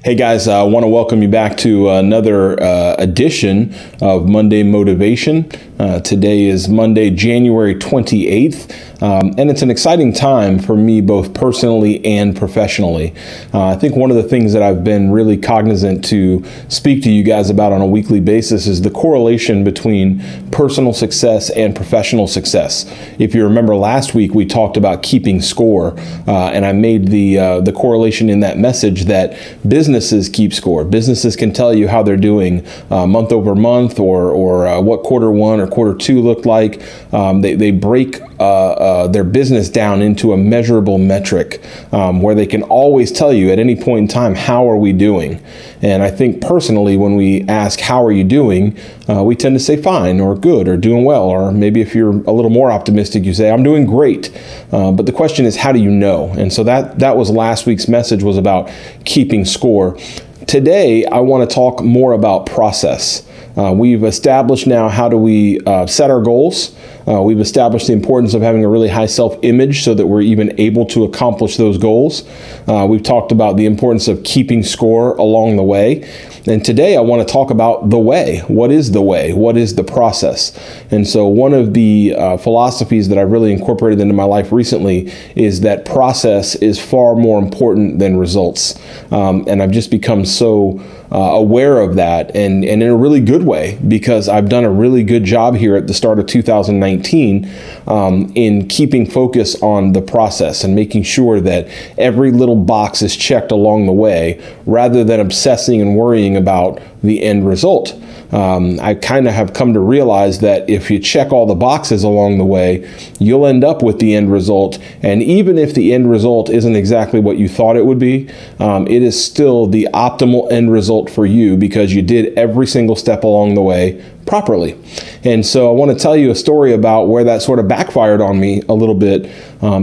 Hey guys, I want to welcome you back to another edition of Monday Motivation. Today is Monday, January 28th, and it's an exciting time for me both personally and professionally. I think one of the things that I've been really cognizant to speak to you guys about on a weekly basis is the correlation between personal success and professional success. If you remember last week, we talked about keeping score, and I made the correlation in that message that businesses keep score. Businesses can tell you how they're doing month over month, or what quarter one or quarter two looked like. They break their business down into a measurable metric where they can always tell you at any point in time, how are we doing? And I think personally, when we ask, how are you doing? We tend to say fine or good or doing well, or maybe if you're a little more optimistic, you say, I'm doing great. But the question is, how do you know? And so that was last week's message, was about keeping score. Today, I want to talk more about process. We've established now how do we set our goals. We've established the importance of having a really high self-image so that we're even able to accomplish those goals. We've talked about the importance of keeping score along the way. And today I want to talk about the way. What is the way? What is the process? And so one of the philosophies that I've really incorporated into my life recently is that process is far more important than results. And I've just become so aware of that, and in a really good way, because I've done a really good job here at the start of 2019 in keeping focus on the process and making sure that every little box is checked along the way, rather than obsessing and worrying about the end result. I kind of have come to realize that if you check all the boxes along the way, you'll end up with the end result. And even if the end result isn't exactly what you thought it would be, it is still the optimal end result for you, because you did every single step along the way properly. And so I want to tell you a story about where that sort of backfired on me a little bit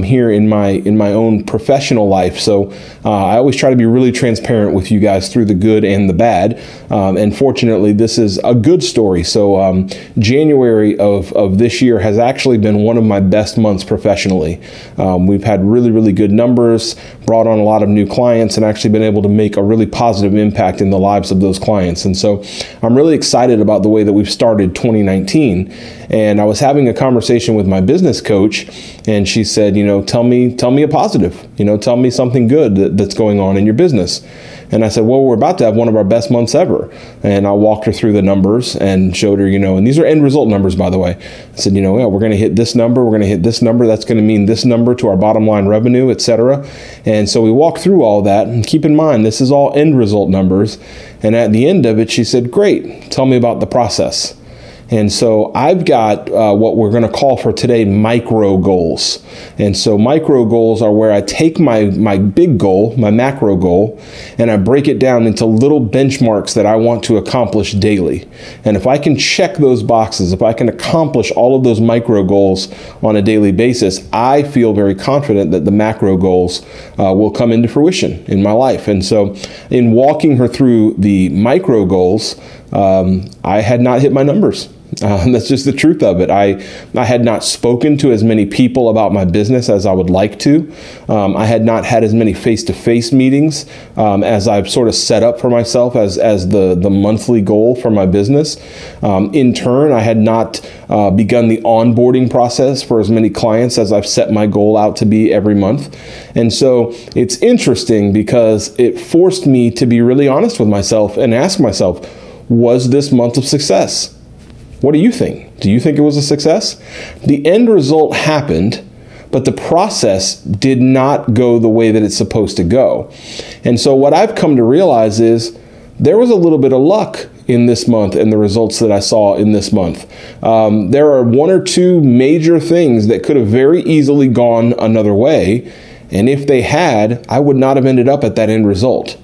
here in my own professional life. So I always try to be really transparent with you guys through the good and the bad. And fortunately, this is a good story. So January of this year has actually been one of my best months professionally. We've had really, really good numbers, brought on a lot of new clients, and actually been able to make a really positive impact in the lives of those clients. And so I'm really excited about the way that we've started 2019. And I was having a conversation with my business coach, and she said, tell me a positive, tell me something good that's going on in your business. And I said, well, we're about to have one of our best months ever. And I walked her through the numbers and showed her, and these are end result numbers, by the way. I said, yeah, we're going to hit this number. We're going to hit this number. That's going to mean this number to our bottom line revenue, etc. And so we walked through all that. And keep in mind, this is all end result numbers. And at the end of it, she said, great, tell me about the process. And so I've got what we're going to call for today micro goals. And so micro goals are where I take my big goal, my macro goal, and I break it down into little benchmarks that I want to accomplish daily. And if I can check those boxes, if I can accomplish all of those micro goals on a daily basis, I feel very confident that the macro goals will come into fruition in my life. And so in walking her through the micro goals, I had not hit my numbers. That's just the truth of it. I had not spoken to as many people about my business as I would like to. I had not had as many face-to-face meetings as I've sort of set up for myself as the monthly goal for my business. In turn, I had not begun the onboarding process for as many clients as I've set my goal out to be every month. And so it's interesting because it forced me to be really honest with myself and ask myself, was this month of success? What do you think? Do you think it was a success? The end result happened, but the process did not go the way that it's supposed to go. And so what I've come to realize is there was a little bit of luck in this month and the results that I saw in this month. There are one or two major things that could have very easily gone another way. And if they had, I would not have ended up at that end result.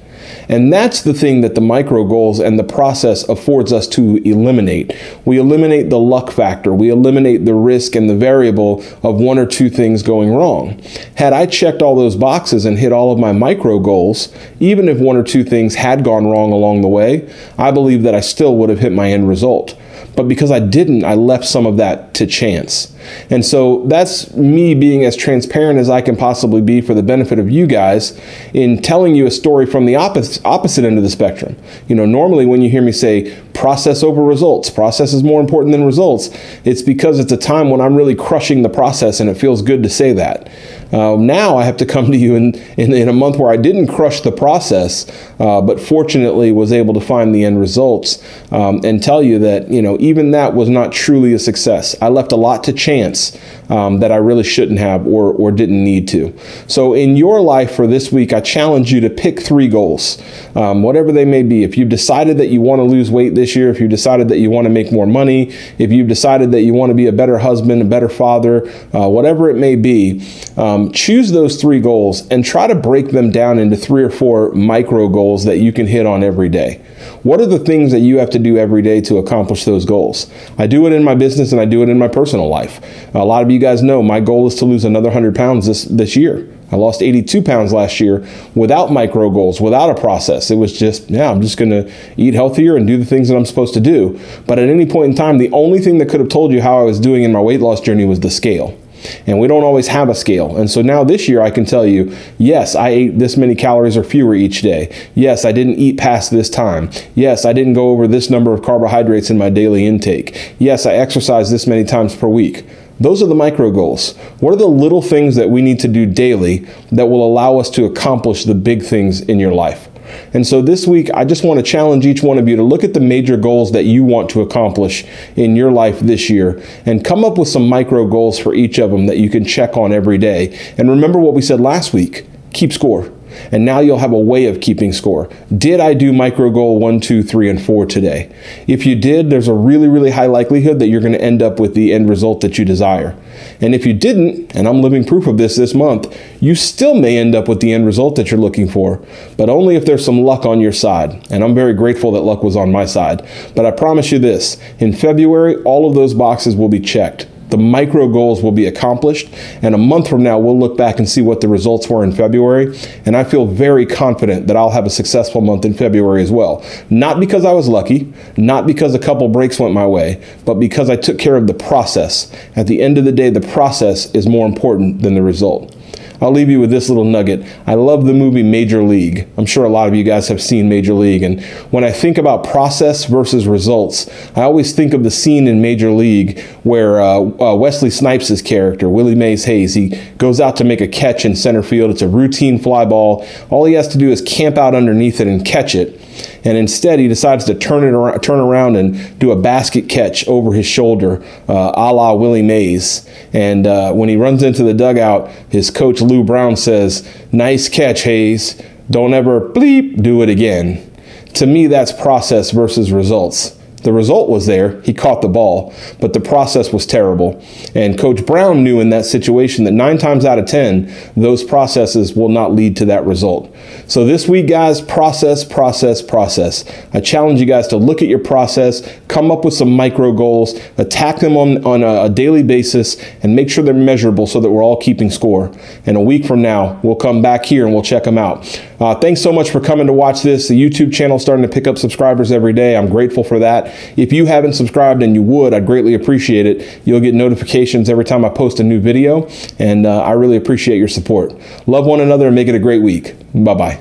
And that's the thing that the micro goals and the process affords us to eliminate. We eliminate the luck factor. We eliminate the risk and the variable of one or two things going wrong. Had I checked all those boxes and hit all of my micro goals, even if one or two things had gone wrong along the way, I believe that I still would have hit my end result. But because I didn't, I left some of that to chance. And so that's me being as transparent as I can possibly be for the benefit of you guys in telling you a story from the opposite end of the spectrum. You know, normally when you hear me say process over results, process is more important than results, it's because it's a time when I'm really crushing the process, and it feels good to say that. Now I have to come to you in a month where I didn't crush the process, but fortunately was able to find the end results, and tell you that, you know, even that was not truly a success. I left a lot to chance that I really shouldn't have or didn't need to. So in your life for this week, I challenge you to pick 3 goals, whatever they may be. If you've decided that you want to lose weight this year, if you decided that you want to make more money, if you've decided that you want to be a better husband, a better father, whatever it may be, choose those 3 goals and try to break them down into 3 or 4 micro goals that you can hit on every day. What are the things that you have to do every day to accomplish those goals? I do it in my business and I do it in my personal life. A lot of you guys know my goal is to lose another 100 pounds this year. I lost 82 pounds last year without micro goals, without a process. It was just, yeah, I'm just going to eat healthier and do the things that I'm supposed to do. But at any point in time, the only thing that could have told you how I was doing in my weight loss journey was the scale. And we don't always have a scale. And so now this year I can tell you, yes, I ate this many calories or fewer each day. Yes, I didn't eat past this time. Yes, I didn't go over this number of carbohydrates in my daily intake. Yes, I exercised this many times per week. Those are the micro goals. What are the little things that we need to do daily that will allow us to accomplish the big things in your life? And so this week, I just want to challenge each one of you to look at the major goals that you want to accomplish in your life this year and come up with some micro goals for each of them that you can check on every day. And remember what we said last week, keep score. And now you'll have a way of keeping score. Did I do micro goal 1, 2, 3, and 4 today? If you did, there's a really, really high likelihood that you're going to end up with the end result that you desire. And if you didn't, and I'm living proof of this month, you still may end up with the end result that you're looking for, but only if there's some luck on your side. And I'm very grateful that luck was on my side. But I promise you this, in February, all of those boxes will be checked. The micro goals will be accomplished, and a month from now, we'll look back and see what the results were in February, and I feel very confident that I'll have a successful month in February as well. Not because I was lucky, not because a couple breaks went my way, but because I took care of the process. At the end of the day, the process is more important than the result. I'll leave you with this little nugget. I love the movie Major League. I'm sure a lot of you guys have seen Major League. And when I think about process versus results, I always think of the scene in Major League where Wesley Snipes' character, Willie Mays Hayes, he goes out to make a catch in center field. It's a routine fly ball. All he has to do is camp out underneath it and catch it. And instead, he decides to turn around and do a basket catch over his shoulder, a la Willie Mays. And when he runs into the dugout, his coach Lou Brown says, "Nice catch, Hayes. Don't ever bleep do it again." To me, that's process versus results. The result was there. He caught the ball, but the process was terrible. And Coach Brown knew in that situation that 9 times out of 10, those processes will not lead to that result. So this week, guys, process, process, process. I challenge you guys to look at your process, come up with some micro goals, attack them on a daily basis, and make sure they're measurable so that we're all keeping score. And a week from now, we'll come back here and we'll check them out. Thanks so much for coming to watch this. The YouTube channel is starting to pick up subscribers every day. I'm grateful for that. If you haven't subscribed and you would, I'd greatly appreciate it. You'll get notifications every time I post a new video, and I really appreciate your support. Love one another and make it a great week. Bye-bye.